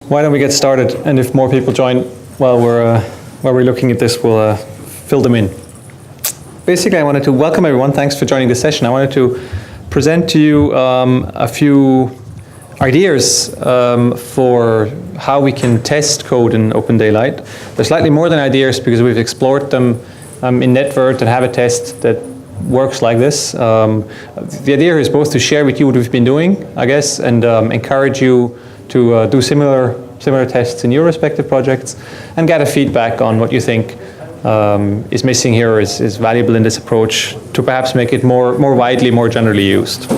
Why don't we get started? And if more people join while we're looking at this, we'll fill them in. Basically, I wanted to welcome everyone. Thanks for joining this session. I wanted to present to you a few ideas for how we can test code in Open Daylight. They're slightly more than ideas because we've explored them in netvirt and have a test that works like this. The idea is both to share with you what we've been doing, I guess, and encourage you to do similar tests in your respective projects and gather feedback on what you think is missing here or is valuable in this approach to perhaps make it more widely, more generally used.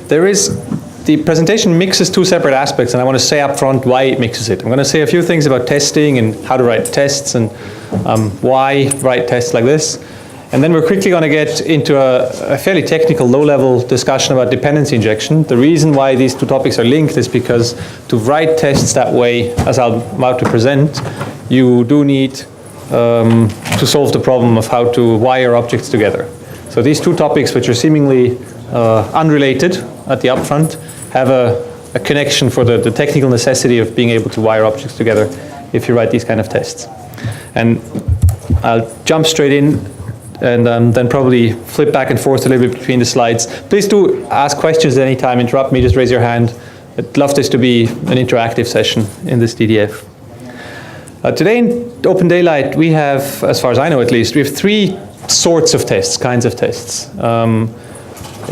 The presentation mixes two separate aspects, and I want to say up front why it mixes it. I'm going to say a few things about testing and how to write tests and why write tests like this. And then we're quickly going to get into a fairly technical, low-level discussion about dependency injection. The reason why these two topics are linked is because to write tests that way, as I'm about to present, you do need to solve the problem of how to wire objects together. So these two topics, which are seemingly unrelated at the upfront, have a connection for the technical necessity of being able to wire objects together if you write these kind of tests. And I'll jump straight in and then probably flip back and forth a little bit between the slides. Please do ask questions at any time, interrupt me, just raise your hand. I'd love this to be an interactive session in this DDF. Today in Open Daylight we have, as far as I know at least, we have three sorts of tests, kinds of tests.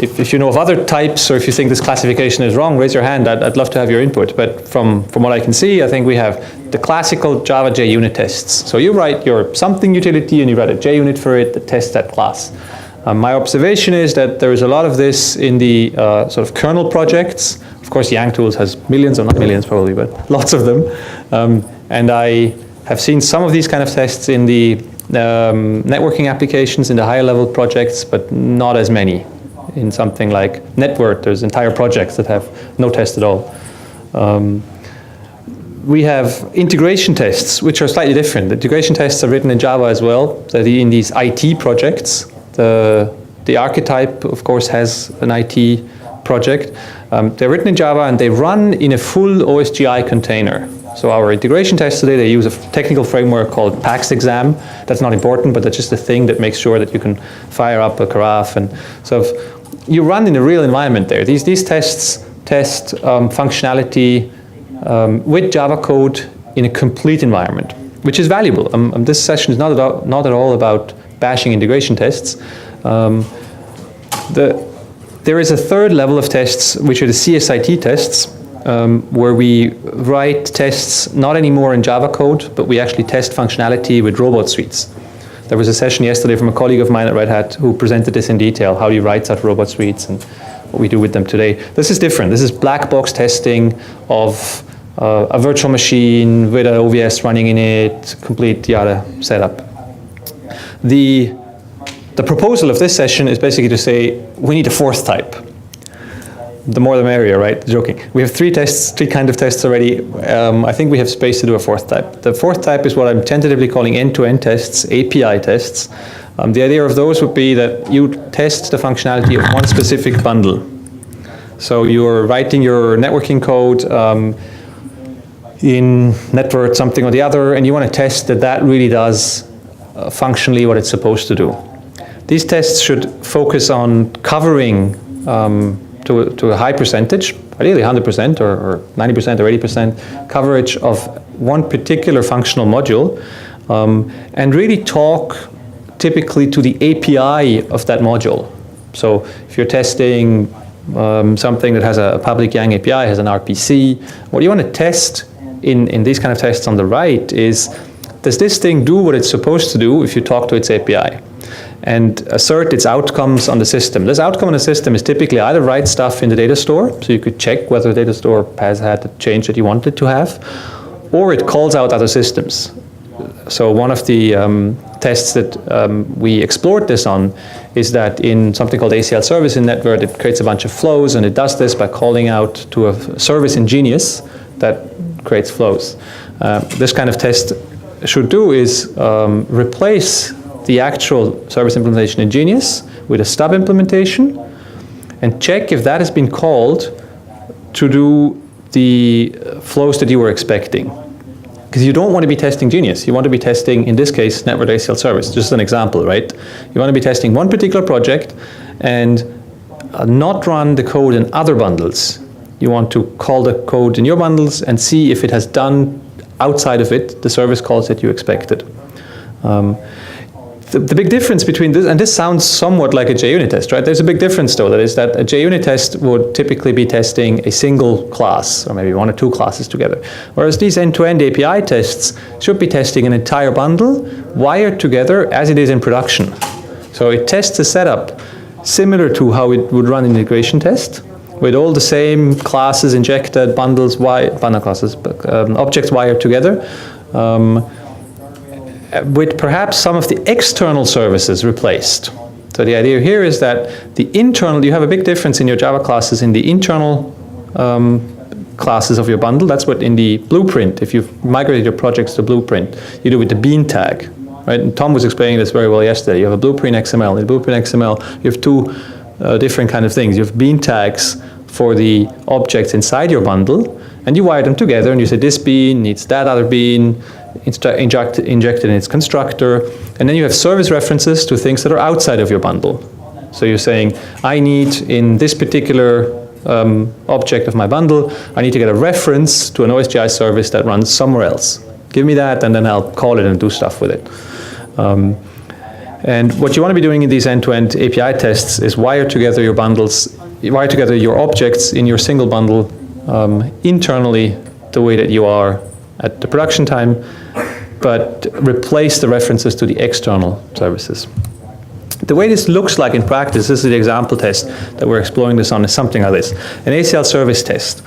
If you know of other types, or if you think this classification is wrong, raise your hand. I'd love to have your input. But from what I can see, I think we have the classical Java JUnit tests. So you write your something utility and you write a JUnit for it that tests that class. My observation is that there is a lot of this in the sort of kernel projects. Of course, Yang Tools has millions, or not millions probably, but lots of them. And I have seen some of these kind of tests in the networking applications, in the higher level projects, but not as many. In something like netvirt, there's entire projects that have no test at all. We have integration tests, which are slightly different. The integration tests are written in Java as well. So in these IT projects, the archetype, of course, has an IT project. They're written in Java and they run in a full OSGi container. So our integration tests today, they use a technical framework called PAX exam. That's not important, but that's just a thing that makes sure that you can fire up a carafe. And so you run in a real environment there. These tests test functionality with Java code in a complete environment, which is valuable. This session is not at all about bashing integration tests. There is a third level of tests, which are the Csit tests, where we write tests not anymore in Java code, but we actually test functionality with robot suites. There was a session yesterday from a colleague of mine at Red Hat who presented this in detail, how do you write such robot suites and what we do with them today. This is different. This is black box testing of a virtual machine with an OVS running in it, complete Yada setup. The proposal of this session is basically to say we need a fourth type. The more the merrier, right? Joking. We have three kind of tests already. I think we have space to do a fourth type. The fourth type is what I'm tentatively calling end-to-end tests, API tests. The idea of those would be that you test the functionality of one specific bundle. So you're writing your networking code in netvirt something or the other, and you want to test that that really does functionally what it's supposed to do. These tests should focus on covering to a high percentage, ideally 100% or 90% or 80% coverage of one particular functional module, and really talk typically to the API of that module. So if you're testing something that has a public Yang API, has an RPC, what you want to test in these kind of tests on the right is, does this thing do what it's supposed to do if you talk to its API? And assert its outcomes on the system. This outcome on the system is typically either write stuff in the data store, so you could check whether the data store has had the change that you want it to have, or it calls out other systems. So one of the tests that we explored this on is that in something called aclservice in netvirt, it creates a bunch of flows, and it does this by calling out to a service in Genius that creates flows. This kind of test should do is replace the actual service implementation in Genius with a stub implementation and check if that has been called to do the flows that you were expecting. Because you don't want to be testing Genius. You want to be testing, in this case, netvirt ACL service. Just an example, right? You want to be testing one particular project and not run the code in other bundles. You want to call the code in your bundles and see if it has done outside of it the service calls that you expected. The big difference between this, and this sounds somewhat like a JUnit test, right? There's a big difference though, that is that a JUnit test would typically be testing a single class, or maybe one or two classes together. Whereas these end-to-end API tests should be testing an entire bundle wired together as it is in production. So it tests the setup similar to how it would run an integration test, with all the same classes injected, bundles, objects wired together, with perhaps some of the external services replaced. So the idea here is that the internal, you have a big difference in your Java classes in the internal classes of your bundle. That's what in the blueprint, if you've migrated your projects to blueprint, you do with the bean tag, right? And Tom was explaining this very well yesterday. You have a blueprint XML. In blueprint XML, you have two different kind of things. You have bean tags for the objects inside your bundle, and you wire them together, and you say this bean needs that other bean, injected in its constructor, and then you have service references to things that are outside of your bundle. So you're saying, I need, in this particular object of my bundle, I need to get a reference to an OSGi service that runs somewhere else. Give me that, and then I'll call it and do stuff with it. And what you want to be doing in these end-to-end API tests is wire together your bundles, wire together your objects in your single bundle internally the way that you are at the production time, but replace the references to the external services. The way this looks like in practice, this is the example test that we're exploring this on, is something like this. An ACL service test.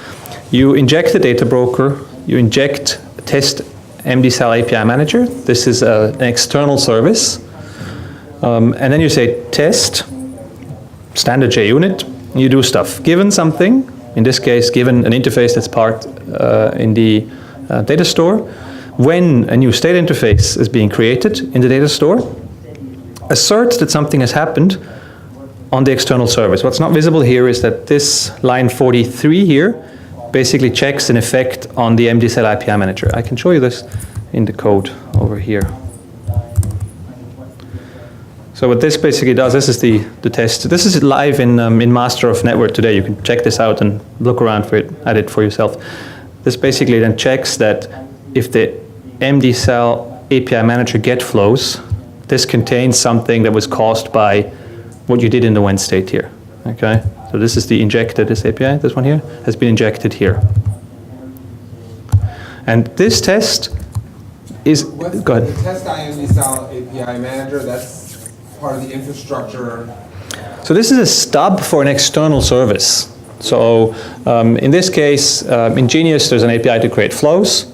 You inject the data broker, you inject test MDSal API manager. This is an external service. And then you say test, standard JUnit, you do stuff. Given something, in this case, given an interface that's part in the data store, when a new state interface is being created in the data store, asserts that something has happened on the external service. What's not visible here is that this line 43 here basically checks an effect on the MDSal API manager. I can show you this in the code over here. So what this basically does, this is the test. This is live in Master of Netvirt today. You can check this out and look around for it, at it for yourself. This basically then checks that if the MDSal API manager get flows, this contains something that was caused by what you did in the when state here. Okay, so this is the injected, this API, this one here, has been injected here. And this test is, go ahead. The test MDSal API manager, that's part of the infrastructure. So this is a stub for an external service. So in this case, in Genius, there's an API to create flows.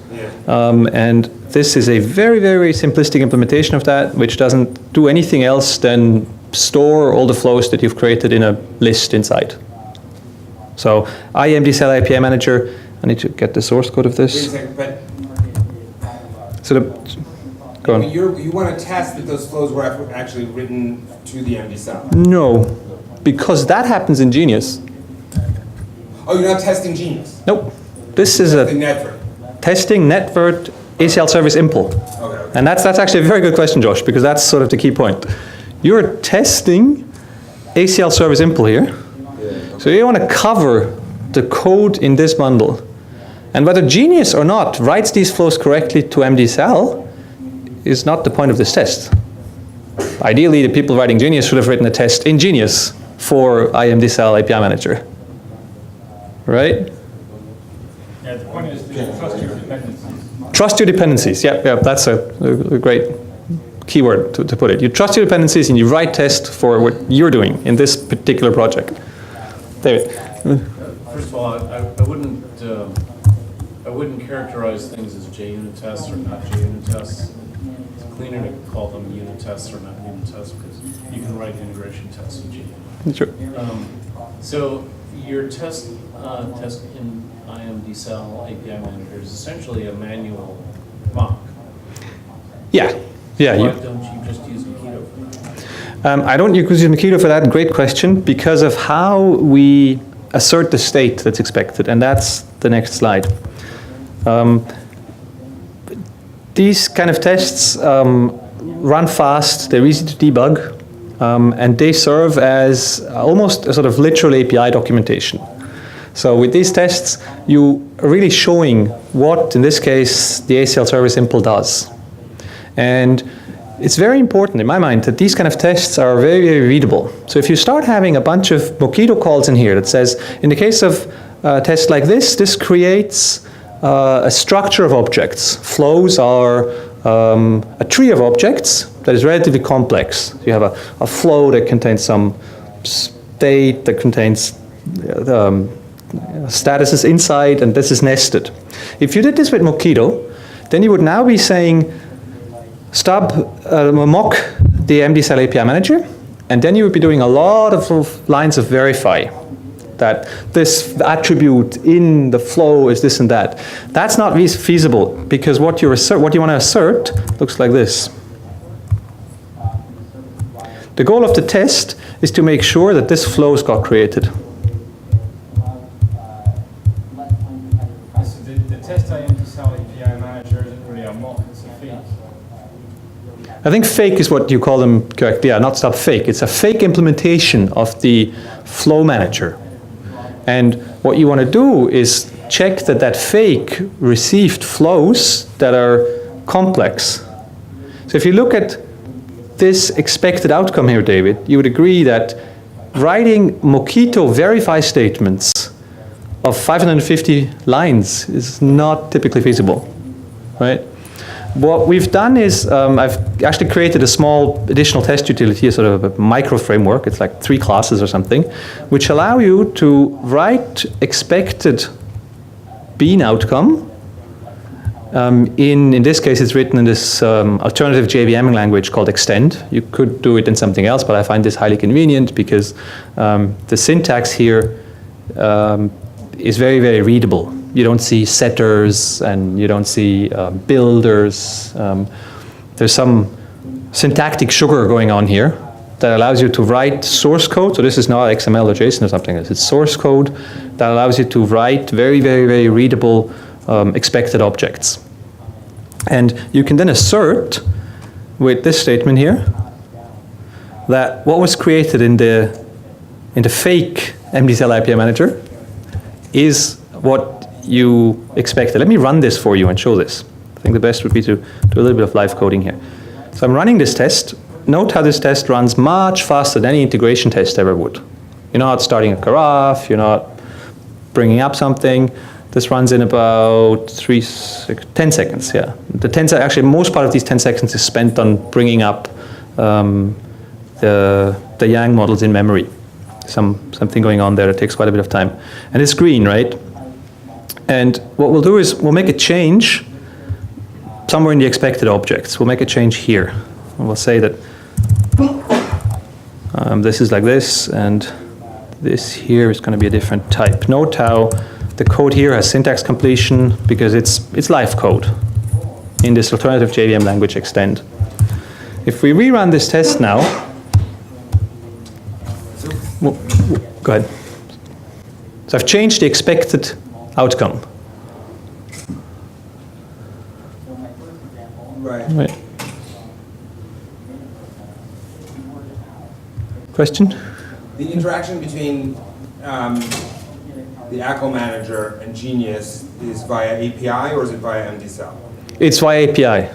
And this is a very, very simplistic implementation of that, which doesn't do anything else than store all the flows that you've created in a list inside. So MDSal API manager, I need to get the source code of this. Wait a second, but so go on. you want to test that those flows were actually written to the MDSal? No, because that happens in Genius. Oh, you're not testing Genius? Nope. This is testing netvirt aclservice-impl. Okay. And that's actually a very good question, Josh, because that's sort of the key point. You're testing aclservice-impl here. Yeah, okay. So you want to cover the code in this bundle. And whether Genius or not writes these flows correctly to MDSal is not the point of this test. Ideally, the people writing Genius should have written a test in Genius for MDSal API manager. Right? Yeah, the point is to trust your dependencies. Trust your dependencies. Yeah, that's a great keyword to put it. You trust your dependencies and you write test for what you're doing in this particular project. David. First of all, I wouldn't characterize things as JUnit tests or not JUnit tests. It's cleaner to call them unit tests or not unit tests because you can write integration tests in JUnit. Sure. So your test in MDSal API manager is essentially a manual mock. Yeah. Yeah. Why don't you just use Mockito for that? I don't use Mockito for that. Great question. Because of how we assert the state that's expected, and that's the next slide. These kind of tests run fast, they're easy to debug, and they serve as almost a sort of literal API documentation. So with these tests, you are really showing what, in this case, the aclservice-impl does. And it's very important in my mind that these kind of tests are very, very readable. So if you start having a bunch of Mockito calls in here that says, in the case of a test like this creates a structure of objects. Flows are a tree of objects that is relatively complex. You have a flow that contains some state, that contains statuses inside, and this is nested. If you did this with Mockito, then you would now be saying, mock the MDCell API manager, and then you would be doing a lot of lines of verify that this attribute in the flow is this and that. That's not feasible, because what you want to assert looks like this. The goal of the test is to make sure that this flows got created. So the test Untitled API manager isn't really a mock, it's a fake. I think fake is what you call them correctly. Yeah, not stop fake. It's a fake implementation of the flow manager. And what you want to do is check that that fake received flows that are complex. So if you look at this expected outcome here, David, you would agree that writing Mockito verify statements of 550 lines is not typically feasible, right? What we've done is I've actually created a small additional test utility, a sort of a micro framework. It's like 3 classes or something, which allow you to write expected bean outcome. In this case, it's written in this alternative JVM language called extend. You could do it in something else, but I find this highly convenient because the syntax here is very, very readable. You don't see setters and you don't see builders. There's some syntactic sugar going on here that allows you to write source code. So this is not XML or JSON or something. It's source code that allows you to write very, very, very readable expected objects. And you can then assert with this statement here that what was created in the fake MDCell API manager is what you expected. Let me run this for you and show this. I think the best would be to do a little bit of live coding here. So I'm running this test. Note how this test runs much faster than any integration test ever would. You're not starting a carafe, you're not bringing up something. This runs in about 10 seconds, yeah. Actually, most part of these 10 seconds is spent on bringing up the Yang models in memory. Something going on there that takes quite a bit of time. And it's green, right? And what we'll do is we'll make a change somewhere in the expected objects. We'll make a change here. And we'll say that this is like this, and this here is going to be a different type. Note how the code here has syntax completion because it's live code in this alternative JVM language extend. If we rerun this test now, go ahead. So I've changed the expected outcome. Right. Question? The interaction between the ACL manager and Genius is via API or is it via MDCell? It's via API.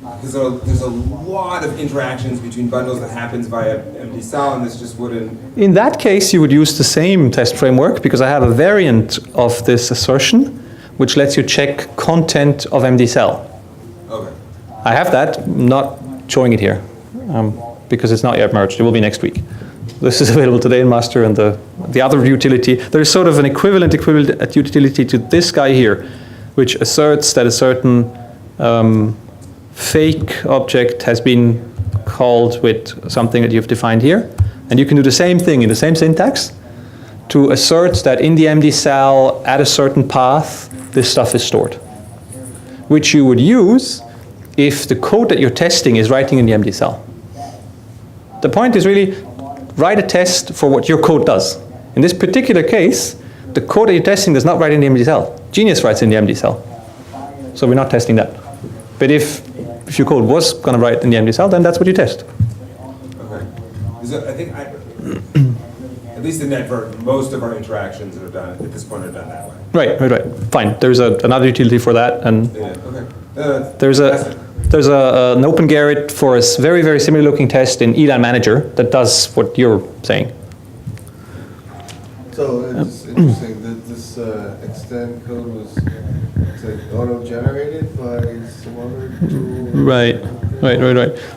Because there's a lot of interactions between bundles that happens via MDCell, and this just wouldn't... In that case, you would use the same test framework because I have a variant of this assertion which lets you check content of MDCell. Okay. I have that, I'm not showing it here because it's not yet merged. It will be next week. This is available today in master, and the other utility, there is sort of an equivalent utility to this guy here, which asserts that a certain fake object has been called with something that you've defined here. And you can do the same thing in the same syntax to assert that in the MDCell at a certain path, this stuff is stored, which you would use if the code that you're testing is writing in the MDCell. The point is really write a test for what your code does. In this particular case, the code that you're testing does not write in the empty cell. Genius writes in the empty cell. So we're not testing that. But if your code was going to write in the empty cell, then that's what you test. Okay. So I think at least in netvirt, most of our interactions that are done at this point are done that way. Right. Fine. There's another utility for that, and Yeah, okay. there's an open Garrett for a very, very similar looking test in ELAN Manager that does what you're saying. So it's interesting that this extend code was auto-generated by some other tool. Right.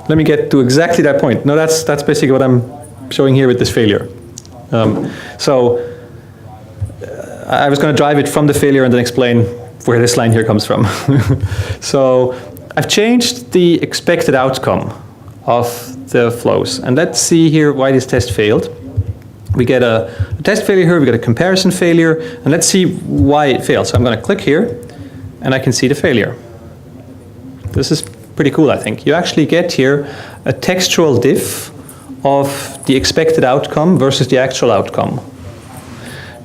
Let me get to exactly that point. No, that's basically what I'm showing here with this failure. I was going to drive it from the failure and then explain where this line here comes from. So I've changed the expected outcome of the flows. And let's see here why this test failed. We get a test failure here, we get a comparison failure, and let's see why it failed. So I'm going to click here, and I can see the failure. This is pretty cool, I think. You actually get here a textual diff of the expected outcome versus the actual outcome.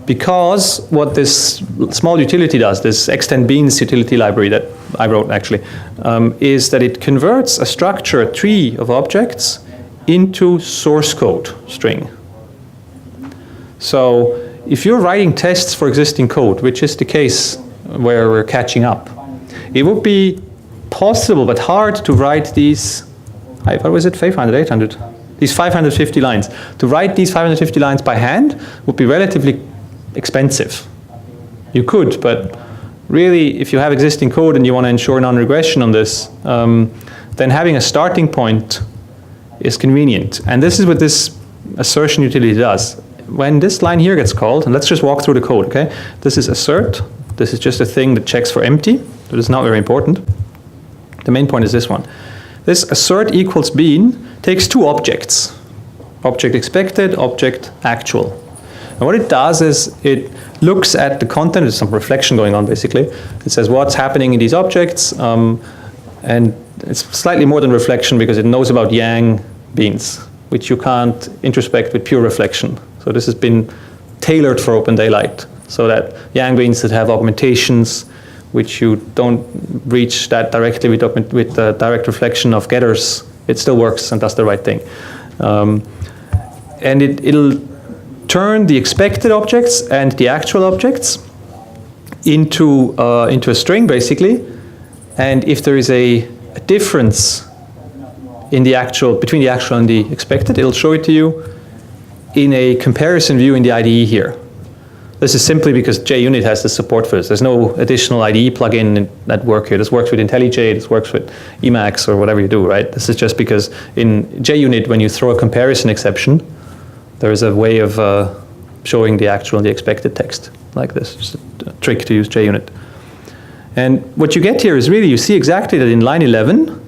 Because what this small utility does, this extend beans utility library that I wrote actually, is that it converts a structure, a tree of objects, into source code string. So if you're writing tests for existing code, which is the case where we're catching up, it would be possible but hard to write these, what was it, 500, 800? These 550 lines. To write these 550 lines by hand would be relatively expensive. You could, but really, if you have existing code and you want to ensure non-regression on this, then having a starting point is convenient. And this is what this assertion utility does. When this line here gets called, and let's just walk through the code, okay? This is assert. This is just a thing that checks for empty. That is not very important. The main point is this one. This assert equals bean takes two objects. Object expected, object actual. And what it does is it looks at the content. There's some reflection going on, basically. It says what's happening in these objects. And it's slightly more than reflection because it knows about yang beans, which you can't introspect with pure reflection. So this has been tailored for Open Daylight, so that yang beans that have augmentations, which you don't reach that directly with the direct reflection of getters, it still works and does the right thing. And it'll turn the expected objects and the actual objects into a string, basically. And if there is a difference in the actual, between the actual and the expected, it'll show it to you in a comparison view in the IDE here. This is simply because JUnit has the support for this. There's no additional IDE plugin that works here. This works with IntelliJ, this works with Emacs or whatever you do, right? This is just because in JUnit, when you throw a comparison exception, there is a way of showing the actual and the expected text like this. Just a trick to use JUnit. And what you get here is really, you see exactly that in line 11,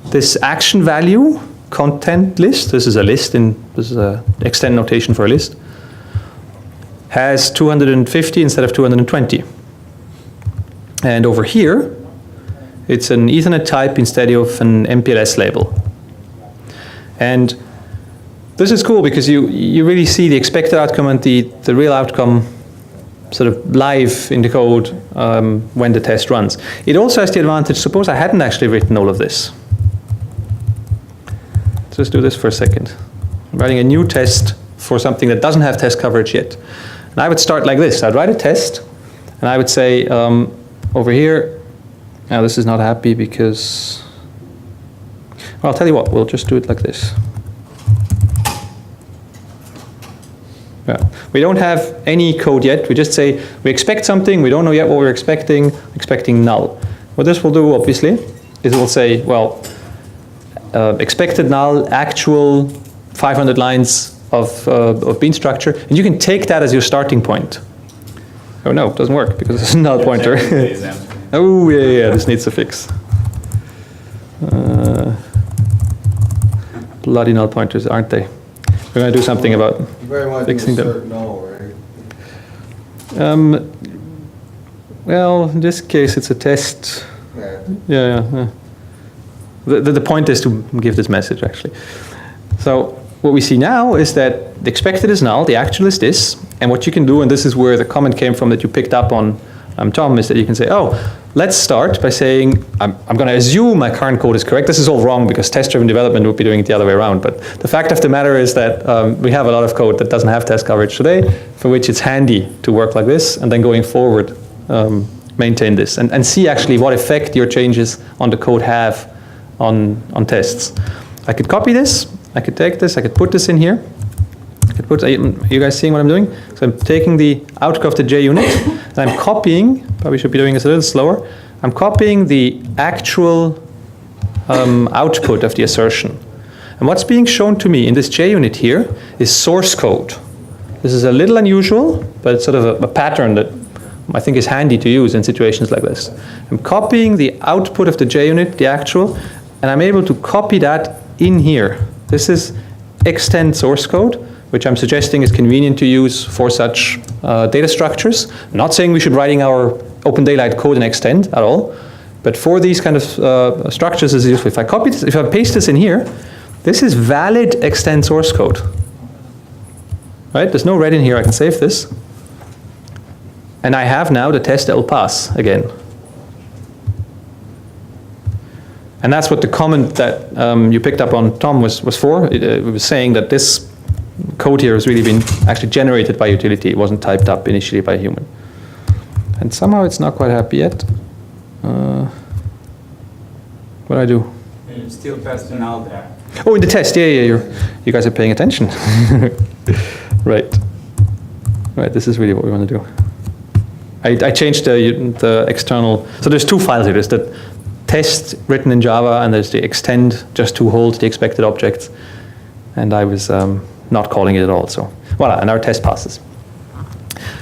this action value content list, this is a list, this is an extend notation for a list, has 250 instead of 220. And over here, it's an Ethernet type instead of an MPLS label. And this is cool because you really see the expected outcome and the real outcome sort of live in the code when the test runs. It also has the advantage, suppose I hadn't actually written all of this. Let's just do this for a second. I'm writing a new test for something that doesn't have test coverage yet. And I would start like this. I'd write a test, and I would say over here, now this is not happy because, well, I'll tell you what, we'll just do it like this. Well, we don't have any code yet. We just say we expect something. We don't know yet what we're expecting null. What this will do, obviously, is it will say, well, expected null, actual 500 lines of bean structure, and you can take that as your starting point. Oh no, it doesn't work because it's a null pointer. Oh yeah, this needs a fix. Bloody null pointers, aren't they? We're going to do something about fixing them. Null, right? Well, in this case, it's a test. Yeah. Yeah. The point is to give this message, actually. So what we see now is that the expected is null, the actual is this, and what you can do, and this is where the comment came from that you picked up on, Tom, is that you can say, oh, let's start by saying, I'm going to assume my current code is correct. This is all wrong because test-driven development would be doing it the other way around. But the fact of the matter is that we have a lot of code that doesn't have test coverage today, for which it's handy to work like this, and then going forward, maintain this, and see actually what effect your changes on the code have on tests. I could copy this, I could take this, I could put this in here. I could put, are you guys seeing what I'm doing? So I'm taking the output of the JUnit, and I'm copying, probably should be doing this a little slower, I'm copying the actual output of the assertion. And what's being shown to me in this JUnit here is source code. This is a little unusual, but it's sort of a pattern that I think is handy to use in situations like this. I'm copying the output of the JUnit, the actual, and I'm able to copy that in here. This is extend source code, which I'm suggesting is convenient to use for such data structures. I'm not saying we should writing our open daylight code in extend at all, but for these kind of structures is useful. If I copy this, if I paste this in here, this is valid extend source code. Right? There's no red in here. I can save this. And I have now the test that will pass again. And that's what the comment that you picked up on, Tom, was for. It was saying that this code here has really been actually generated by utility. It wasn't typed up initially by a human. And somehow it's not quite happy yet. What do I do? It's still passing out there. Oh, in the test, yeah, you guys are paying attention. Right, this is really what we want to do. I changed the external, so there's two files here. There's the test written in Java, and there's the extend just to hold the expected objects. And I was not calling it at all, so voila, and our test passes.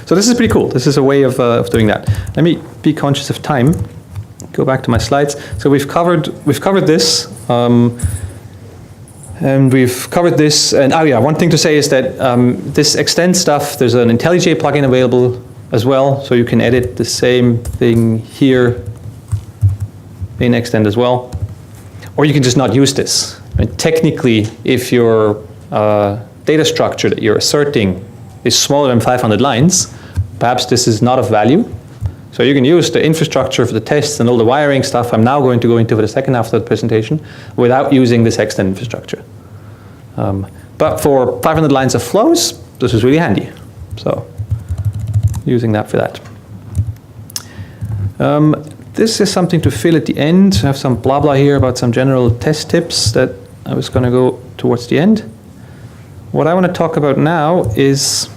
So this is pretty cool. This is a way of doing that. Let me be conscious of time. Go back to my slides. So we've covered this. And we've covered this, and oh yeah, one thing to say is that this extend stuff, there's an IntelliJ plugin available as well, so you can edit the same thing here in extend as well. Or you can just not use this. And technically, if your data structure that you're asserting is smaller than 500 lines, perhaps this is not of value. So you can use the infrastructure for the tests and all the wiring stuff I'm now going to go into for the second half of the presentation without using this extend infrastructure. But for 500 lines of flows, this is really handy. So using that for that. This is something to fill at the end. I have some blah blah here about some general test tips that I was going to go towards the end. What I want to talk about now is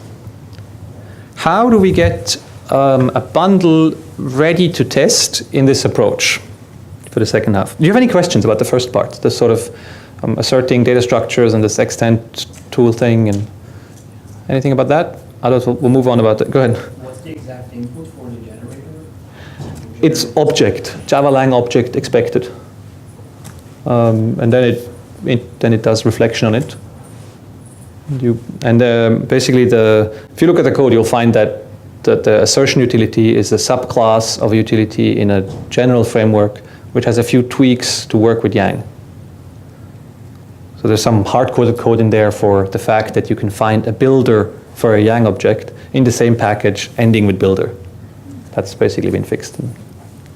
how do we get a bundle ready to test in this approach for the second half. Do you have any questions about the first part, the sort of asserting data structures and this extend tool thing, and anything about that? Otherwise, we'll move on about that. Go ahead. What's the exact input for the generator? It's object, Java lang object expected, and then it does reflection on it. Basically, if you look at the code, you'll find that the assertion utility is a subclass of a utility in a general framework which has a few tweaks to work with Yang. So there's some hard-coded code in there for the fact that you can find a builder for a Yang object in the same package ending with builder. That's basically been fixed and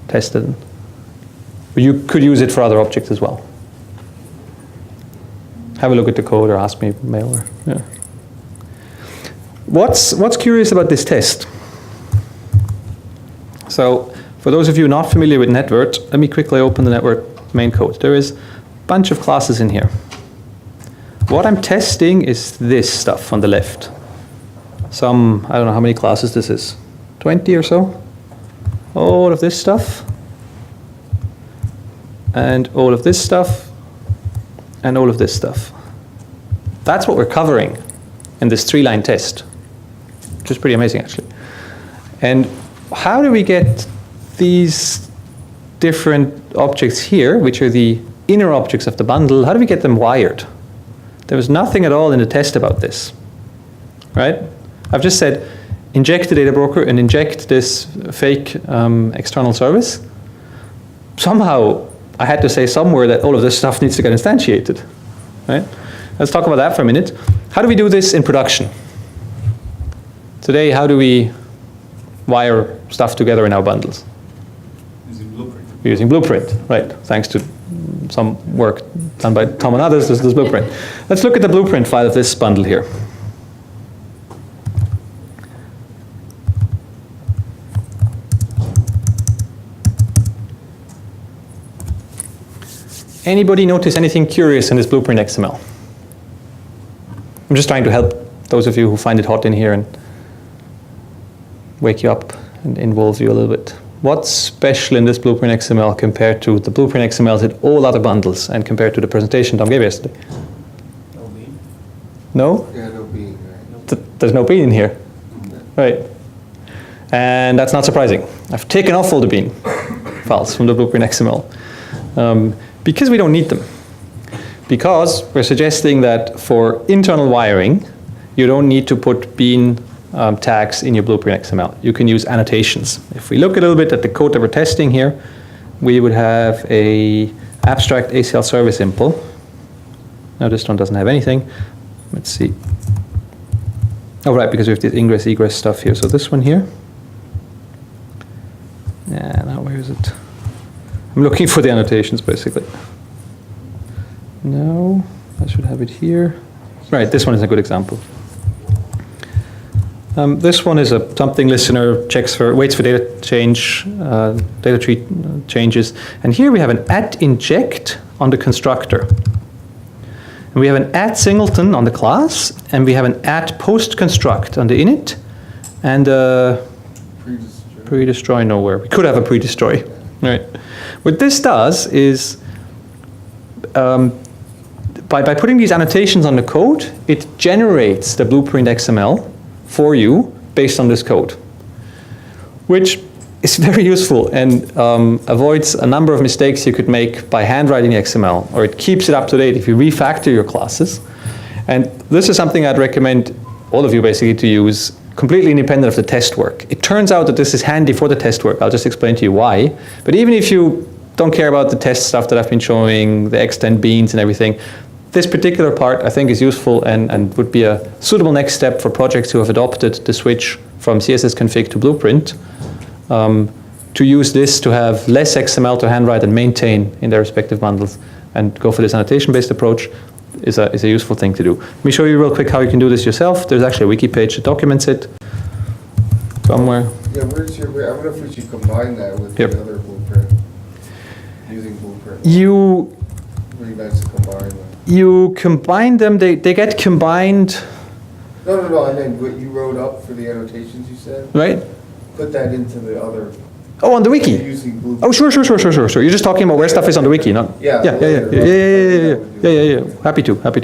tested. But you could use it for other objects as well. Have a look at the code or ask me mail. Or, yeah. What's curious about this test? So for those of you not familiar with netvirt, let me quickly open the netvirt main code. There is a bunch of classes in here. What I'm testing is this stuff on the left. I don't know how many classes this is, 20 or so. All of this stuff, and all of this stuff, and all of this stuff. That's what we're covering in this 3-line test, which is pretty amazing actually. And how do we get these different objects here, which are the inner objects of the bundle, how do we get them wired? There was nothing at all in the test about this, right? I've just said, inject the data broker and inject this fake external service. Somehow, I had to say somewhere that all of this stuff needs to get instantiated, right? let's talk about that for a minute. How do we do this in production? Today, how do we wire stuff together in our bundles? Using Blueprint. We're using Blueprint, right? Thanks to some work done by Tom and others, there's Blueprint. Let's look at the Blueprint file of this bundle here. Anybody notice anything curious in this Blueprint XML? I'm just trying to help those of you who find it hot in here and wake you up and involve you a little bit. What's special in this Blueprint XML compared to the Blueprint XMLs in all other bundles and compared to the presentation Tom gave yesterday? No bean. No? Yeah, no being, right? There's no bean in here. Right. And that's not surprising. I've taken off all the bean files from the Blueprint XML because we don't need them. Because we're suggesting that for internal wiring, you don't need to put bean tags in your Blueprint XML. You can use annotations. If we look a little bit at the code that we're testing here, we would have a abstract aclservice-impl. Now this one doesn't have anything. Let's see. Oh, right, because we have this ingress-egress stuff here. So this one here. Yeah, now where is it? I'm looking for the annotations, basically. No, I should have it here. Right, this one is a good example. This one is a something listener waits for data change, data tree changes. And here we have an @inject on the constructor. And we have an @singleton on the class, and we have an @postconstruct on the init, and pre-destroy nowhere. We could have a pre-destroy. Right. What this does is, by putting these annotations on the code, it generates the Blueprint XML for you based on this code, which is very useful and avoids a number of mistakes you could make by handwriting the XML, or it keeps it up to date if you refactor your classes. And this is something I'd recommend all of you basically to use completely independent of the test work. It turns out that this is handy for the test work. I'll just explain to you why. But even if you don't care about the test stuff that I've been showing, the extend beans and everything, this particular part I think is useful and would be a suitable next step for projects who have adopted the switch from CSS config to Blueprint, to use this to have less XML to handwrite and maintain in their respective bundles, and go for this annotation-based approach is a useful thing to do. Let me show you real quick how you can do this yourself. There's actually a wiki page that documents it somewhere. Yeah, I wonder if we should combine that with Yep. the other Blueprint, using Blueprint. Really nice to combine them. You combine them, they get combined, No, I mean, what you wrote up for the annotations you said, right? put that into the other, Oh, on the wiki. using Blueprint. Oh, sure. You're just talking about where stuff is on the wiki, not? Yeah. Yeah. Happy to. Yeah, that'd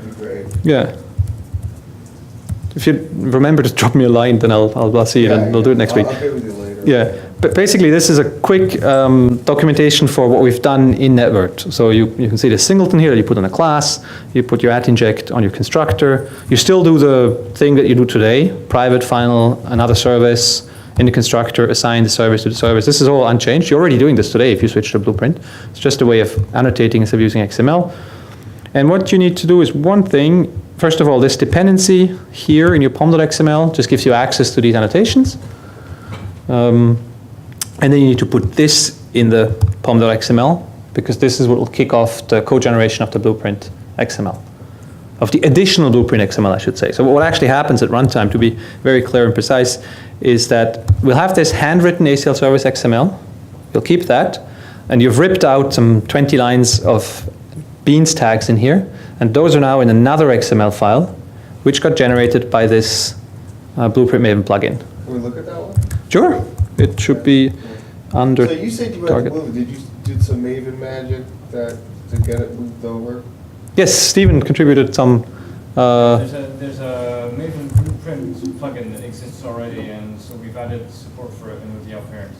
be great. Yeah. If you remember to drop me a line, then I'll see it and we'll do it next week. I'll get with you later. Yeah, but basically this is a quick documentation for what we've done in netvirt. So you can see the singleton here that you put on a class, you put your @inject on your constructor, you still do the thing that you do today, private, final, another service, in the constructor, assign the service to the service. This is all unchanged. You're already doing this today if you switch to Blueprint. It's just a way of annotating instead of using XML. And what you need to do is one thing. First of all, this dependency here in your pom.xml just gives you access to these annotations. And then you need to put this in the pom.xml, because this is what will kick off the code generation of the Blueprint XML. Of the additional Blueprint XML, I should say. So what actually happens at runtime, to be very clear and precise, is that we'll have this handwritten ACL service XML. You'll keep that. And you've ripped out some 20 lines of beans tags in here. And those are now in another XML file, which got generated by this blueprint-maven plugin. Can we look at that one? Sure. It should be under So you said you had target. to move, did you do some Maven magic to get it moved over? Yes, Stephen contributed some. There's a Maven blueprint plugin that exists already, and so we've added support for it in with the parent.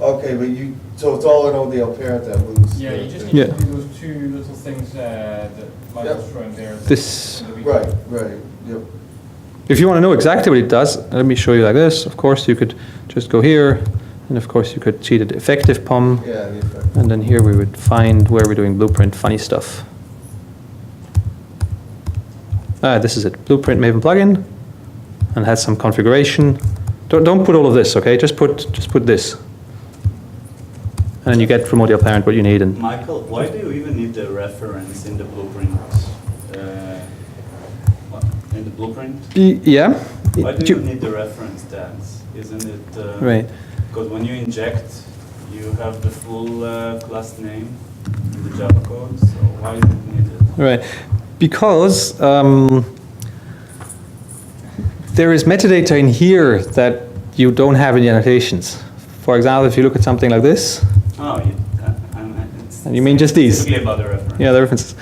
Okay, but so it's all in ODL parent that moves. Yeah, the you just thing. need Yeah. to do those two little things that Michael's showing there. This. in the Right, weekend. yep. If you want to know exactly what it does, let me show you like this. Of course, you could just go here, and of course, you could see the effective POM. Yeah, the effect. And then here we would find where we're doing Blueprint funny stuff. This is it, blueprint-maven-plugin, and has some configuration. Don't put all of this, okay? Just put this. And then you get from audio parent what you need. And Michael, why do you even need the reference in the blueprint? In the blueprint? Yeah. Why do you need the reference tags? Isn't it? Right. Because when you inject, you have the full class name in the Java code. So why do you need it? Right. Because there is metadata in here that you don't have in the annotations. For example, if you look at something like this. Oh, And you mean just these? Basically about the reference. Yeah, the references.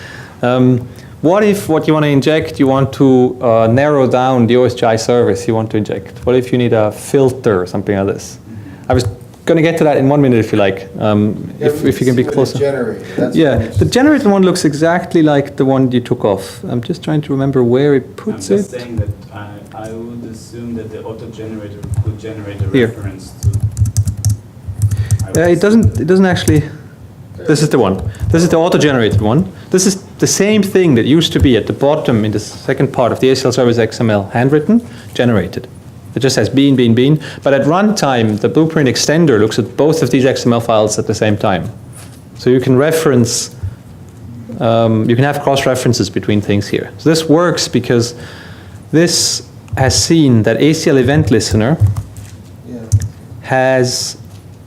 What if what you want to inject, you want to narrow down the OSGi service you want to inject? What if you need a filter or something like this? I was going to get to that in 1 minute if you like, if you can be closer. Yeah, the generated one looks exactly like the one you took off. I'm just trying to remember where it puts it. I'm just saying that I would assume that the auto-generator could generate a Here. reference to... It doesn't actually. This is the one. This is the auto-generated one. This is the same thing that used to be at the bottom in the second part of the aclservice-impl handwritten, generated. It just says bean, bean, bean. But at runtime, the blueprint extender looks at both of these XML files at the same time. So you can reference, you can have cross-references between things here. So this works because this has seen that ACL event listener has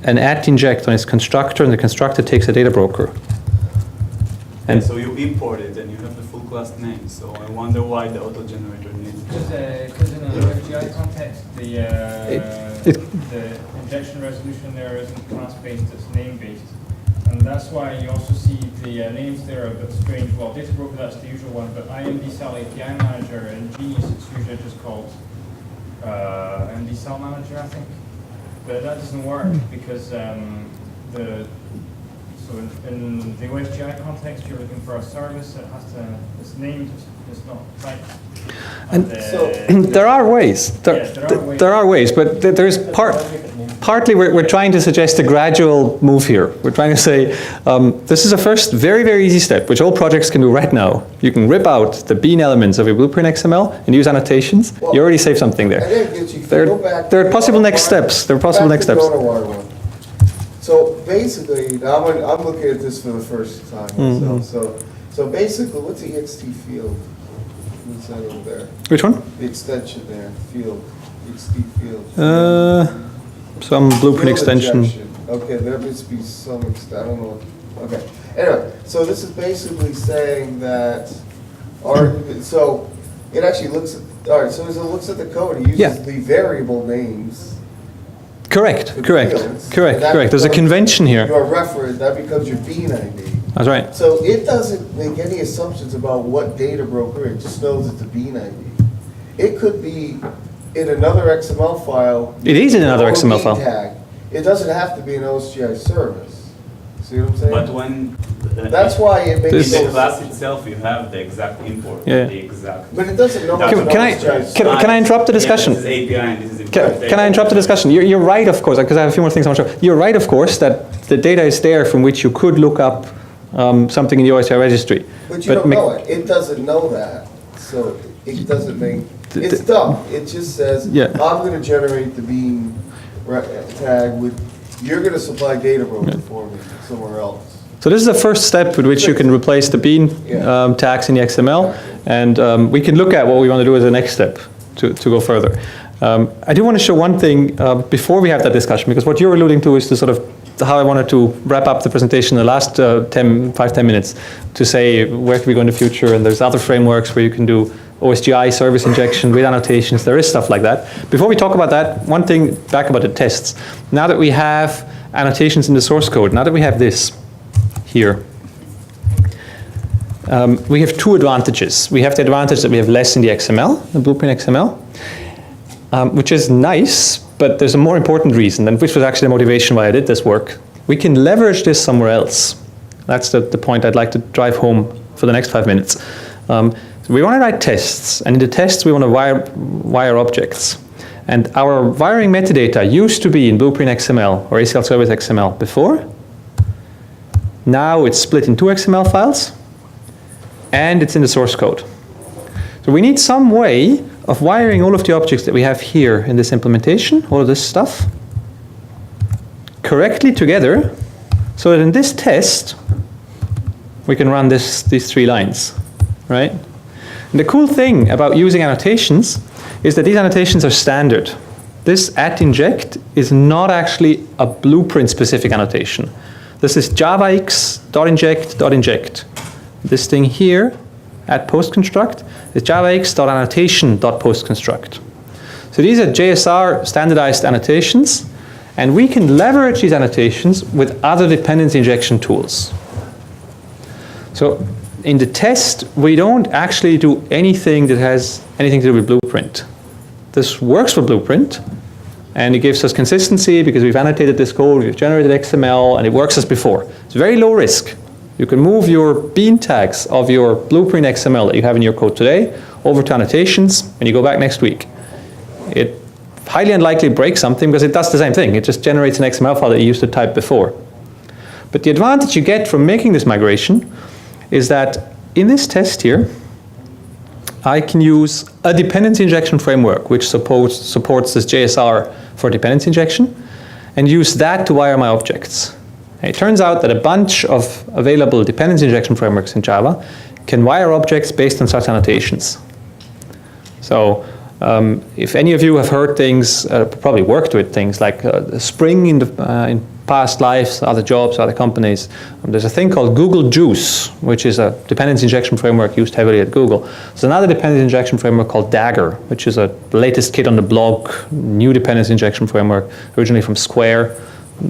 an @inject on its constructor, and the constructor takes a data broker. And so you import it and you have the full class name. So I wonder why the auto-generator needs it. Because in an OSGi context, the injection resolution there isn't class-based, it's name-based. And that's why you also see the names there are a bit strange. Well, data broker, that's the usual one, but IMD-cell API manager, in Genius, it's usually just called MD-cell manager, I think. But that doesn't work because so in the OSGi context, you're looking for a service that has to, it's named, it's not typed. And so there are ways. There are ways, but there's partly we're trying to suggest a gradual move here. We're trying to say this is a first very, very easy step, which all projects can do right now. You can rip out the bean elements of your blueprint XML and use annotations. Well, you already saved something there. There are possible next steps. There are possible next steps. So basically, now I'm looking at this for the first time myself. So basically, what's the ext field inside over there? Which one? The extension there, field, ext field. Some blueprint Field extension. injection. Okay, there must be some extent. I don't know. Okay. Anyway, so this is basically saying that so it actually looks at, all right, so as it looks at the code, it uses the variable names. Correct. for the Correct. fields. Correct. And that Correct. There's a becomes convention here. Your reference, that becomes your bean ID. That's right. So it doesn't make any assumptions about what data broker, it just knows it's a bean ID. It could be in another XML file. It is in another or XML bean file. tag. It doesn't have to be an OSGi service. See what I'm saying? But when That's why it makes This- in the no class sense. itself, you have the exact import, Yeah. the exact. But it doesn't know. Can- it's can an I- OSGi service. can I interrupt the discussion? Yeah, this is API and this is import. Can I interrupt the discussion? You're right, of course, because I have a few more things I want to show. You're right, of course, that the data is there from which you could look up something in the OSGi registry. But you don't know it. It doesn't know that. So it doesn't make, it's dumb. It just says, Yeah. I'm going to generate the bean tag with, you're going to supply data broker for me somewhere else. So this is the first step with which you can replace the bean tags in the XML, and we can look at what we want to do as a next step to go further. I do want to show one thing before we have that discussion, because what you're alluding to is the sort of how I wanted to wrap up the presentation in the last 5-10 minutes to say where can we go in the future, and there's other frameworks where you can do OSGi service injection with annotations. There is stuff like that. Before we talk about that, one thing back about the tests. Now that we have annotations in the source code, now that we have this here, we have two advantages. We have the advantage that we have less in the XML, the blueprint XML, which is nice, but there's a more important reason, and which was actually the motivation why I did this work. We can leverage this somewhere else. That's the point I'd like to drive home for the next 5 minutes. So we want to write tests, and in the tests we want to wire objects. And our wiring metadata used to be in blueprint XML or ACL service XML before. Now it's split in 2 XML files, and it's in the source code. So So we need some way of wiring all of the objects that we have here in this implementation, all of this stuff, correctly together, so that in this test, we can run these 3 lines, right? And the cool thing about using annotations is that these annotations are standard. This @inject is not actually a blueprint-specific annotation. This is javax.inject.inject. This thing here, @postconstruct, is javax.annotation.postconstruct. So these are JSR standardized annotations, and we can leverage these annotations with other dependency injection tools. So in the test, we don't actually do anything that has anything to do with Blueprint. This works for Blueprint, and it gives us consistency because we've annotated this code, we've generated XML, and it works as before. It's very low risk. You can move your bean tags of your Blueprint XML that you have in your code today over to annotations, and you go back next week. It highly unlikely breaks something because it does the same thing. It just generates an XML file that you used to type before. But the advantage you get from making this migration is that in this test here, I can use a dependency injection framework which supports this JSR for dependency injection, and use that to wire my objects. And it turns out that a bunch of available dependency injection frameworks in Java can wire objects based on such annotations. So if any of you have heard things, probably worked with things like Spring in past lives, other jobs, other companies, there's a thing called Google Juice, which is a dependency injection framework used heavily at Google. There's another dependency injection framework called Dagger, which is a latest kid on the block, new dependency injection framework, originally from Square,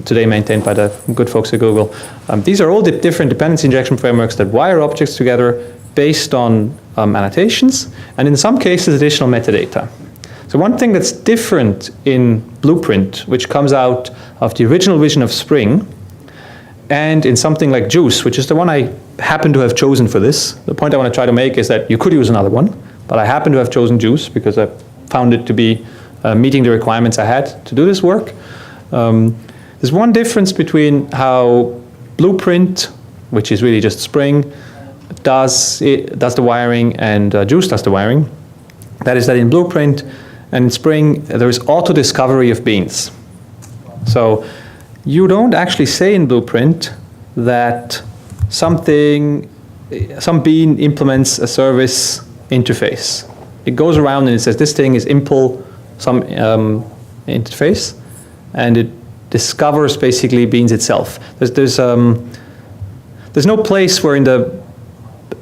today maintained by the good folks at Google. These are all the different dependency injection frameworks that wire objects together based on annotations, and in some cases additional metadata. So one thing that's different in Blueprint, which comes out of the original vision of Spring, and in something like Juice, which is the one I happen to have chosen for this. The point I want to try to make is that you could use another one, but I happen to have chosen Juice because I found it to be meeting the requirements I had to do this work. There's one difference between how Blueprint, which is really just Spring, does the wiring, and Juice does the wiring. That is that in Blueprint and in Spring, there is auto-discovery of beans. So you don't actually say in Blueprint that some bean implements a service interface. It goes around and it says this thing is impl some interface, and it discovers basically beans itself. There's no place where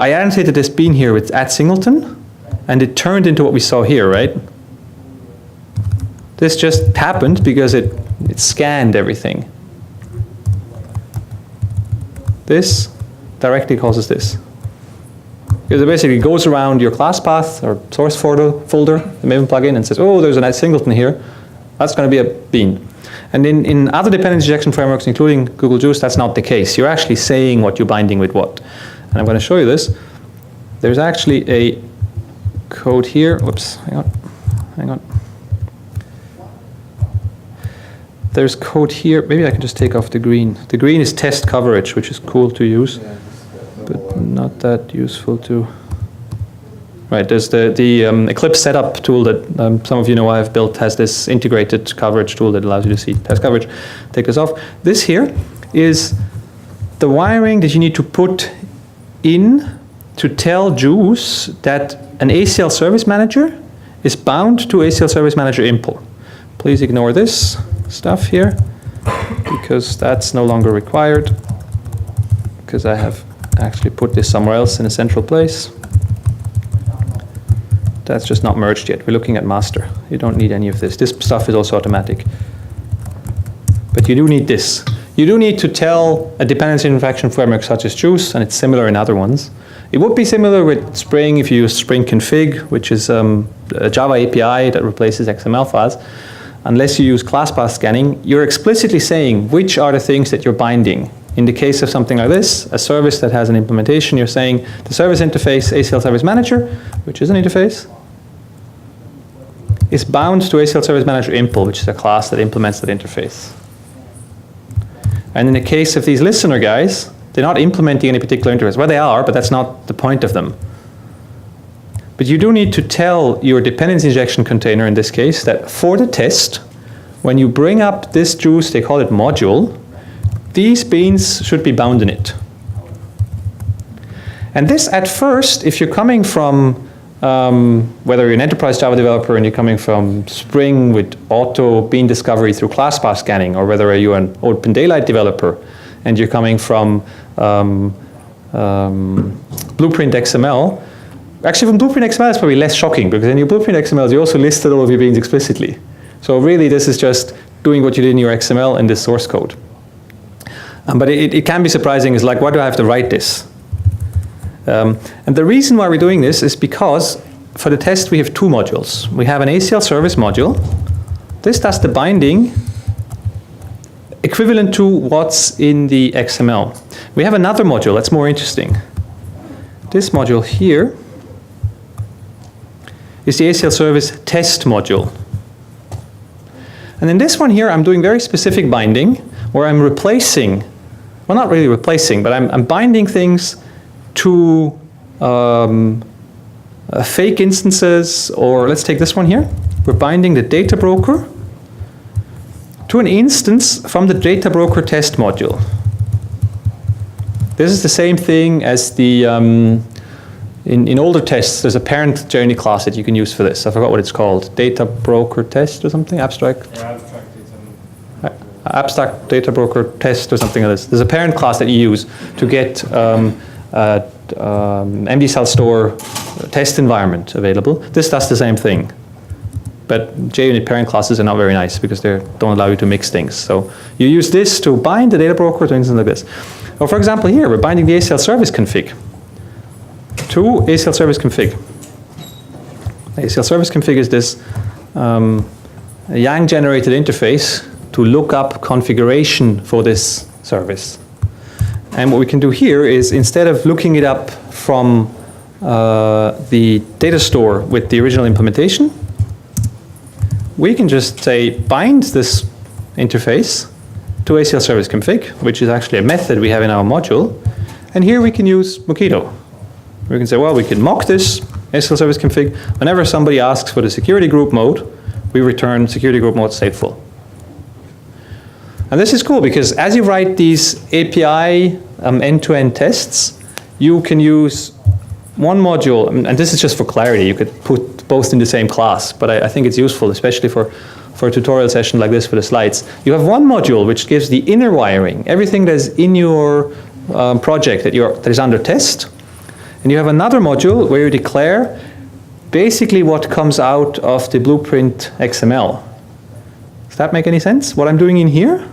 I annotated this bean here with @singleton, and it turned into what we saw here, right? This just happened because it scanned everything. This directly causes this. Because it basically goes around your class path or source folder, the Maven plugin, and says, oh, there's an @singleton here. That's going to be a bean. And in other dependency injection frameworks, including Google Juice, that's not the case. You're actually saying what you're binding with what. And I'm going to show you this. There's actually a code here. Whoops, hang on. There's code here. Maybe I can just take off the green. The green is test coverage, which is cool to use, but not that useful to. Right, there's the Eclipse setup tool that some of you know I've built, has this integrated coverage tool that allows you to see test coverage. Take this off. This here is the wiring that you need to put in to tell Juice that an ACL service manager is bound to ACL service manager impl. Please ignore this stuff here because that's no longer required, because I have actually put this somewhere else in a central place. That's just not merged yet. We're looking at master. You don't need any of this. This stuff is also automatic. But you do need this. You do need to tell a dependency injection framework such as Juice, and it's similar in other ones. It would be similar with Spring if you use Spring config, which is a Java API that replaces XML files. Unless you use class path scanning, you're explicitly saying which are the things that you're binding. In the case of something like this, a service that has an implementation, you're saying the service interface ACL Service Manager, which is an interface, is bound to ACL Service Manager impl, which is a class that implements that interface. And in the case of these listener guys, they're not implementing any particular interface. Well, they are, but that's not the point of them. But you do need to tell your dependency injection container, in this case, that for the test, when you bring up this juice, they call it module, these beans should be bound in it. And this, at first, if you're coming from, whether you're an enterprise Java developer and you're coming from Spring with auto bean discovery through class path scanning, or whether you're an Open Daylight developer and you're coming from Blueprint XML, actually from Blueprint XML it's probably less shocking, because in your Blueprint XML you also listed all of your beans explicitly. So really this is just doing what you did in your XML in this source code. But it can be surprising, is like, why do I have to write this? And the reason why we're doing this is because for the test we have two modules. We have an ACL service module. This does the binding equivalent to what's in the XML. We have another module that's more interesting. This module here is the ACL service test module. And in this one here I'm doing very specific binding where I'm replacing, well, not really replacing, but I'm binding things to fake instances, or let's take this one here. We're binding the data broker to an instance from the data broker test module. This is the same thing as the, in older tests, there's a parent journey class that you can use for this. I forgot what it's called. Data broker test or something? Abstract? Yeah, abstract data. Abstract data broker test or something like this. There's a parent class that you use to get MD cell store test environment available. This does the same thing. But JUnit parent classes are not very nice because they don't allow you to mix things. So you use this to bind the data broker to instance like this. Or for example here, we're binding the ACL service config to ACL service config. ACL service config is this Yang generated interface to look up configuration for this service. And what we can do here is, instead of looking it up from the data store with the original implementation, we can just say bind this interface to ACL service config, which is actually a method we have in our module. And here we can use Mockito. We can say, well, we can mock this ACL service config. Whenever somebody asks for the security group mode, we return security group mode stateful. And this is cool because as you write these API end-to-end tests, you can use one module, and this is just for clarity, you could put both in the same class, but I think it's useful, especially for a tutorial session like this for the slides. You have one module which gives the inner wiring, everything that is in your project that is under test, and you have another module where you declare basically what comes out of the Blueprint XML. Does that make any sense? What I'm doing in here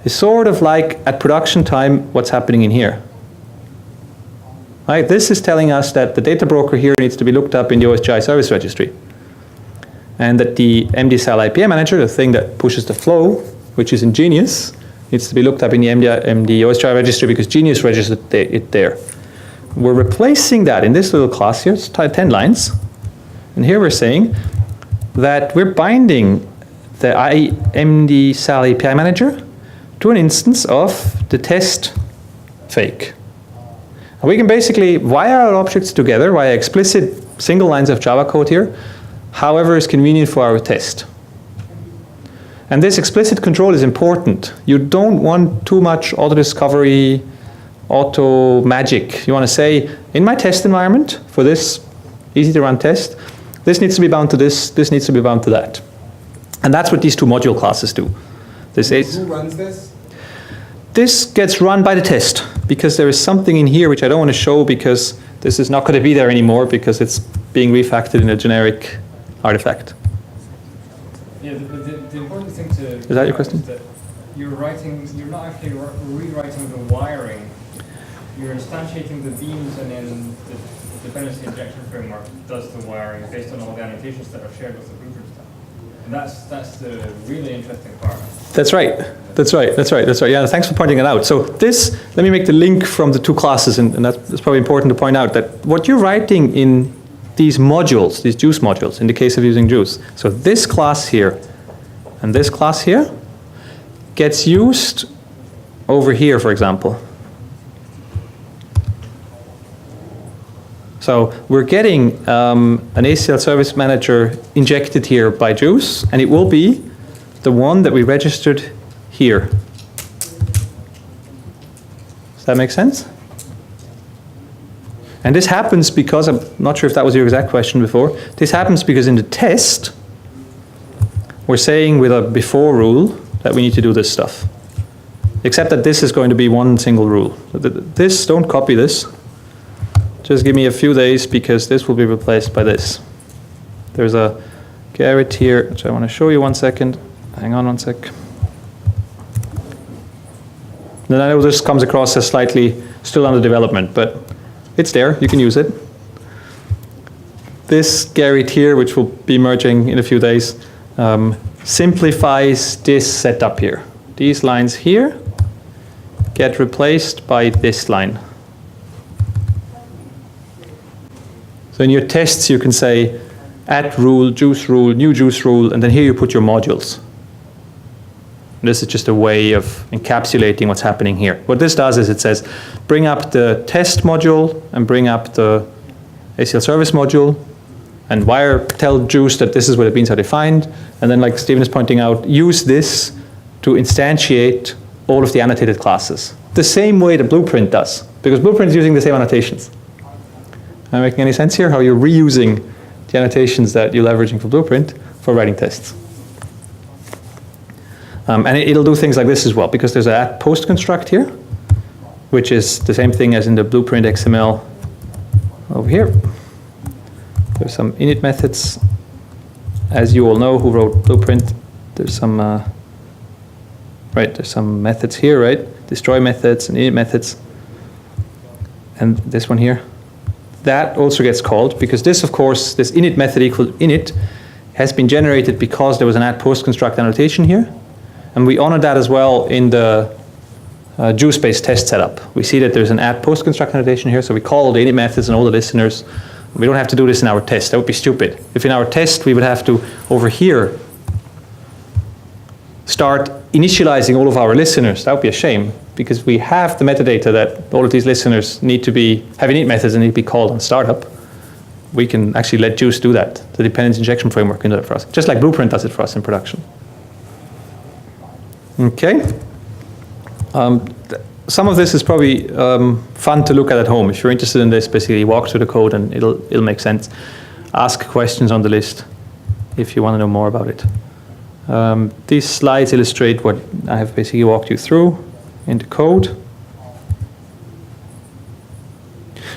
is sort of like at production time what's happening in here. Right, this is telling us that the data broker here needs to be looked up in the OSGi service registry. And that the MD-Cell IPM manager, the thing that pushes the flow, which is in Genius, needs to be looked up in the MD OSGi registry because Genius registered it there. We're replacing that in this little class here, it's 10 lines. And here we're saying that we're binding the MD-Cell API manager to an instance of the test fake. And we can basically wire our objects together via explicit single lines of Java code here, however is convenient for our test. And this explicit control is important. You don't want too much auto-discovery, auto-magic. You want to say, in my test environment, for this easy-to-run test, this needs to be bound to this needs to be bound to that. And that's what these two module classes do. Who runs this? This gets run by the test, because there is something in here which I don't want to show because this is not going to be there anymore because it's being refactored in a generic artifact. Yeah, the important thing to... Is that your question? Is that you're not actually rewriting the wiring. You're instantiating the beams, and then the dependency injection framework does the wiring based on all the annotations that are shared with the blueprint stuff. And that's the really interesting part. That's right. That's right. Yeah, thanks for pointing it out. So this, let me make the link from the two classes, and that's probably important to point out that what you're writing in these modules, these juice modules, in the case of using juice. So this class here and this class here gets used over here, for example. So we're getting an ACL Service Manager injected here by Juice, and it will be the one that we registered here. Does that make sense? And this happens because, I'm not sure if that was your exact question before, this happens because in the test, we're saying with a before rule that we need to do this stuff. Except that this is going to be one single rule. This, don't copy this. Just give me a few days because this will be replaced by this. There's a Garrett here, which I want to show you 1 second. Hang on 1 sec. Then I know this comes across as slightly still under development, but it's there, you can use it. This Garrett here, which will be merging in a few days, simplifies this setup here. These lines here get replaced by this line. So in your tests, you can say add rule, juice rule, new juice rule, and then here you put your modules. This is just a way of encapsulating what's happening here. What this does is it says, bring up the test module and bring up the ACL service module, and tell Juice that this is where the beans are defined, and then like Stephen is pointing out, use this to instantiate all of the annotated classes. The same way the Blueprint does, because Blueprint is using the same annotations. Am I making any sense here? How you're reusing the annotations that you're leveraging for Blueprint for writing tests. And it'll do things like this as well, because there's an add post construct here, which is the same thing as in the Blueprint XML over here. There's some init methods. As you all know who wrote Blueprint, there's some, there's some methods here, right? Destroy methods and init methods. And this one here. That also gets called, because this, of course, this init method equal init has been generated because there was an add post construct annotation here. And we honor that as well in the juice-based test setup. We see that there's an add post construct annotation here, so we call all the init methods and all the listeners. We don't have to do this in our test. That would be stupid. If in our test we would have to, over here, start initializing all of our listeners, that would be a shame, because we have the metadata that all of these listeners need to have init methods and need to be called on startup. We can actually let Juice do that. The dependency injection framework can do that for us, just like Blueprint does it for us in production. Okay. Some of this is probably fun to look at home. If you're interested in this, basically walk through the code and it'll make sense. Ask questions on the list if you want to know more about it. These slides illustrate what I have basically walked you through in the code.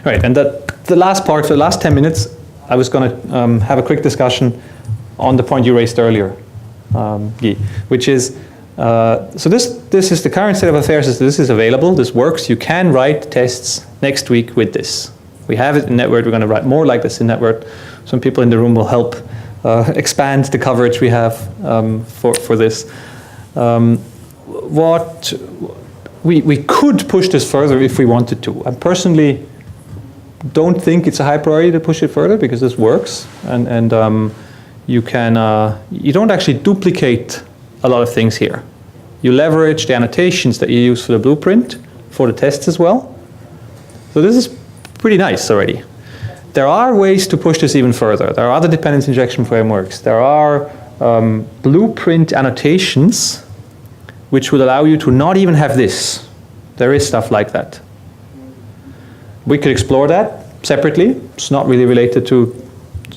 Right, and the last part, for the last 10 minutes, I was going to have a quick discussion on the point you raised earlier, Guy, which is, so this is the current state of affairs. This is available. This works. You can write tests next week with this. We have it in netvirt. We're going to write more like this in netvirt. Some people in the room will help expand the coverage we have for this. We could push this further if we wanted to. I personally don't think it's a high priority to push it further because this works, and you don't actually duplicate a lot of things here. You leverage the annotations that you use for the Blueprint for the tests as well. So this is pretty nice already. There are ways to push this even further. There are other dependency injection frameworks. There are Blueprint annotations which would allow you to not even have this. There is stuff like that. We could explore that separately. It's not really related to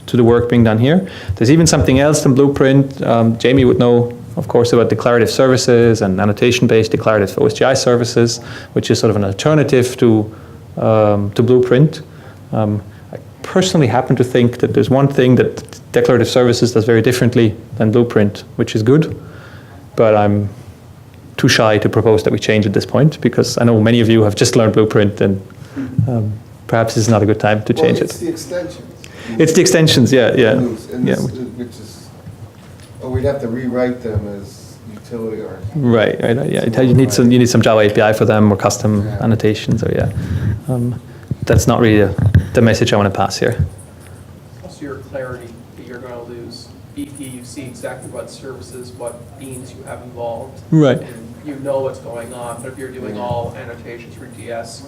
the work being done here. There's even something else than Blueprint. Jamie would know, of course, about declarative services and annotation-based declarative OSGi services, which is sort of an alternative to Blueprint. I personally happen to think that there's one thing that declarative services does very differently than Blueprint, which is good, but I'm too shy to propose that we change at this point, because I know many of you have just learned Blueprint, and perhaps it's not a good time to change it. It's the extensions. It's the extensions, yeah. Which is, we'd have to rewrite them as utility or. Right, yeah. You need some Java API for them, or custom annotations, or that's not really the message I want to pass here. Also your clarity that you're going to lose. BP, you see exactly what services, what beans you have involved. Right. And you know what's going on, but if you're doing all annotations for DS,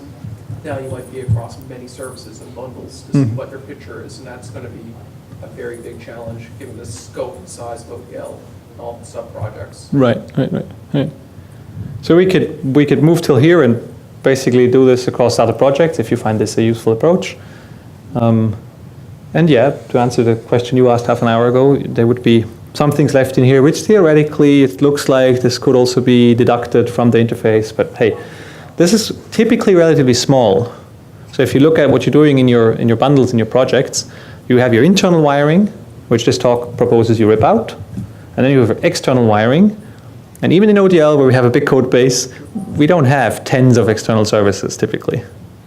Now you might be across many services and bundles to see what your picture is, and that's going to be a very big challenge given the scope and size of ODL and all the sub-projects. Right. So we could move till here and basically do this across other projects if you find this a useful approach. And yeah, to answer the question you asked half an hour ago, there would be some things left in here, which theoretically it looks like this could also be deducted from the interface. But hey, this is typically relatively small. So if you look at what you're doing in your bundles, in your projects, you have your internal wiring, which this talk proposes you rip out. And then you have external wiring. And even in ODL, where we have a big code base, we don't have tens of external services typically.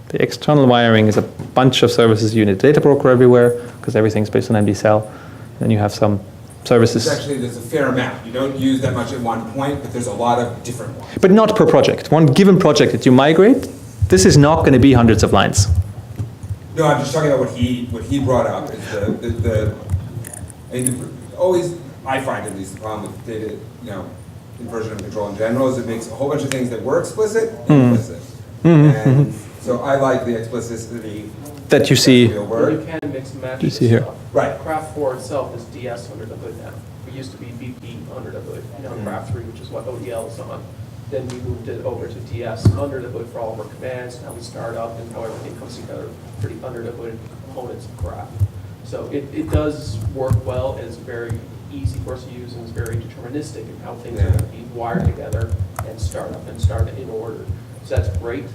The external wiring is a bunch of services. You need a data broker everywhere, because everything's based on MD-Cell. Then you have some services. Actually, there's a fair amount. You don't use that much at one point, but there's a lot of different ones. But not per project. One given project that you migrate, this is not going to be hundreds of lines. No, I'm just talking about what he brought up. Is always, I find at least, the problem with data, inversion and control in general is it makes a whole bunch of things that were explicit implicit. And so I like the explicitity that you see. Real Well, word. you can mix and match You this see here. stuff. Right. Craft 4 itself is DS under the hood now. It used to be BP under the hood, Craft 3, which is what ODL is on. Then we moved it over to DS under the hood for all of our commands. Now we start up and how everything comes together pretty under the hood components of Craft. So it does work well, and it's very easy for us to use, and it's very deterministic in how things are going to be wired together and start up and start in order. So that's great.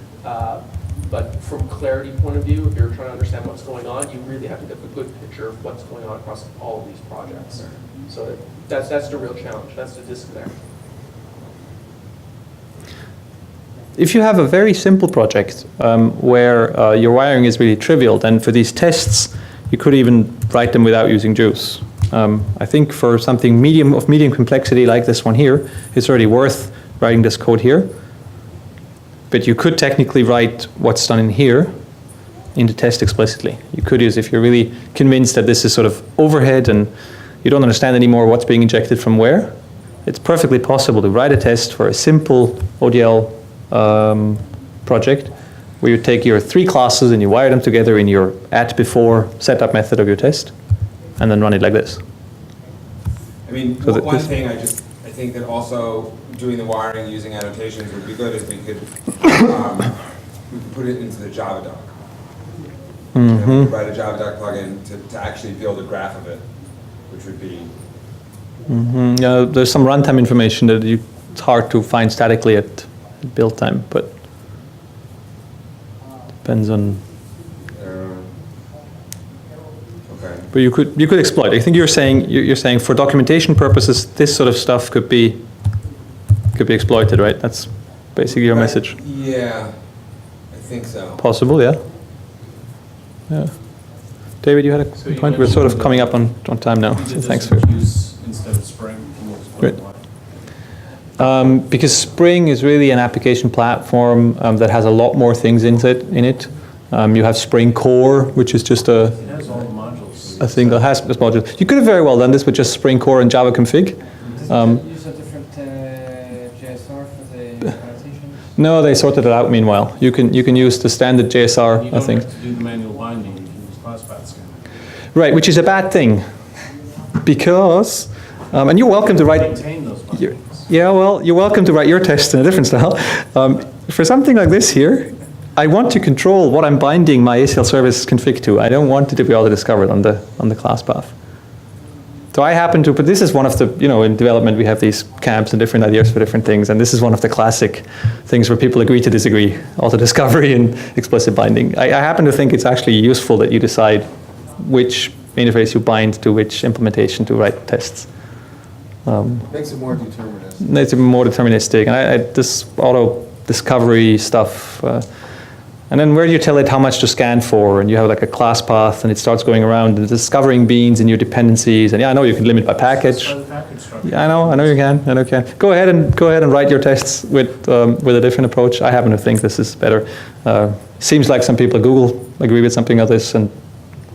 But from clarity point of view, if you're trying to understand what's going on, you really have to get a good picture of what's going on across all of these projects. So that's the real challenge. That's the disconnect. If you have a very simple project where your wiring is really trivial, then for these tests, you could even write them without using Juice. I think for something medium complexity like this one here, it's already worth writing this code here. But you could technically write what's done in here in the test explicitly. You could use, if you're really convinced that this is sort of overhead and you don't understand anymore what's being injected from where, it's perfectly possible to write a test for a simple ODL project where you take your 3 classes and you wire them together in your @before setup method of your test and then run it like this. I mean, So one thing I think that also doing the wiring using annotations would be good is we could put it into the Java doc. We could write a Java doc plugin to actually build a graph of it, which would be. Yeah, there's some runtime information that it's hard to find statically at build time, but depends on. Okay. But you could exploit. I think you're saying for documentation purposes, this sort of stuff could be exploited, right? That's basically your message. Yeah, I think so. Possible, yeah. Yeah. David, you had a point. We're sort of coming up on time now. So thanks for. Use instead of Spring. Can you explain why? Because Spring is really an application platform that has a lot more things in it. You have Spring Core, which is just It has all the modules. a thing that has this module. You could have very well done this with just Spring Core and Java config. Use a different JSR for the annotation? No, they sorted it out meanwhile. You can use the standard JSR, You I don't think. have to do the manual binding, you can use class path scanning. Right, which is a bad thing. Because, and you're welcome to write. Maintain those bindings. Yeah, well, you're welcome to write your test in a different style. For something like this here, I want to control what I'm binding my ACL service config to. I don't want it to be auto-discovered on the class path. So I happen to, but this is one of the, in development we have these camps and different ideas for different things, and this is one of the classic things where people agree to disagree, auto-discovery and explicit binding. I happen to think it's actually useful that you decide which interface you bind to which implementation to write tests. Makes it more deterministic. It's more deterministic, and this auto-discovery stuff, and then where do you tell it how much to scan for, and you have like a class path, and it starts going around and discovering beans in your dependencies, and yeah, I know you can limit by package. By the package structure. Yeah, I know you can. Go ahead and write your tests with a different approach. I happen to think this is better. Seems like some people at Google agree with something of this and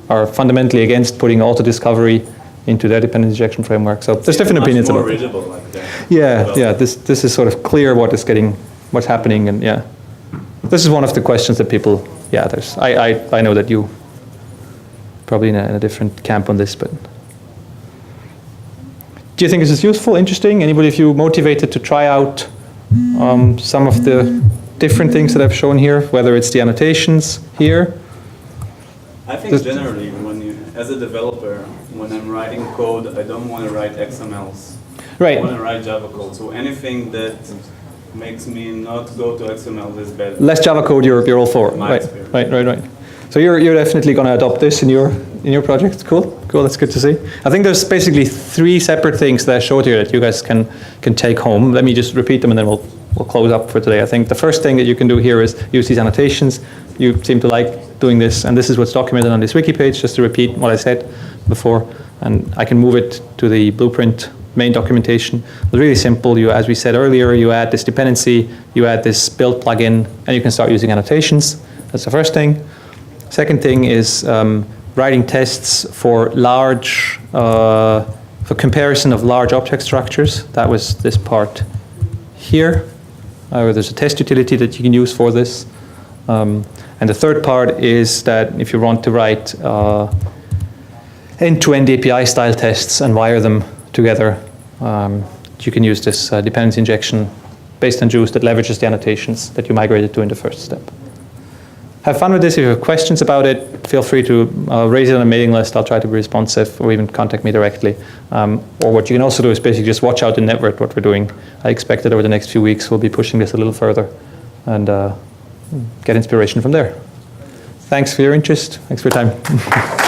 are fundamentally against putting auto-discovery into their dependency injection framework. So there's different opinions about it. Readable, like that. Yeah. This is sort of clear what's happening, and yeah, this is one of the questions that people yeah, I know that you probably in a different camp on this, but do you think this is useful, interesting? Anybody of you motivated to try out some of the different things that I've shown here, whether it's the annotations here? I think generally, as a developer, when I'm writing code, I don't want to write XMLs. Right. I want to write Java code. So anything that makes me not go to XML is better. Less Java code, you're all for. My Right, experience. right. So you're definitely going to adopt this in your project. Cool. That's good to see. I think there's basically 3 separate things that I showed here that you guys can take home. Let me just repeat them, and then we'll close up for today. I think the first thing that you can do here is use these annotations. You seem to like doing this, and this is what's documented on this wiki page. Just to repeat what I said before, and I can move it to the blueprint main documentation. It's really simple. As we said earlier, you add this dependency, you add this build plugin, and you can start using annotations. That's the first thing. Second thing is writing tests for for comparison of large object structures. That was this part here. There's a test utility that you can use for this. And the third part is that if you want to write end-to-end API style tests and wire them together, you can use this dependency injection based on Juice that leverages the annotations that you migrated to in the first step. Have fun with this. If you have questions about it, feel free to raise it on a mailing list. I'll try to be responsive, or even contact me directly. Or what you can also do is basically just watch out in netvirt what we're doing. I expect that over the next few weeks we'll be pushing this a little further and get inspiration from there. Thanks for your interest. Thanks for your time.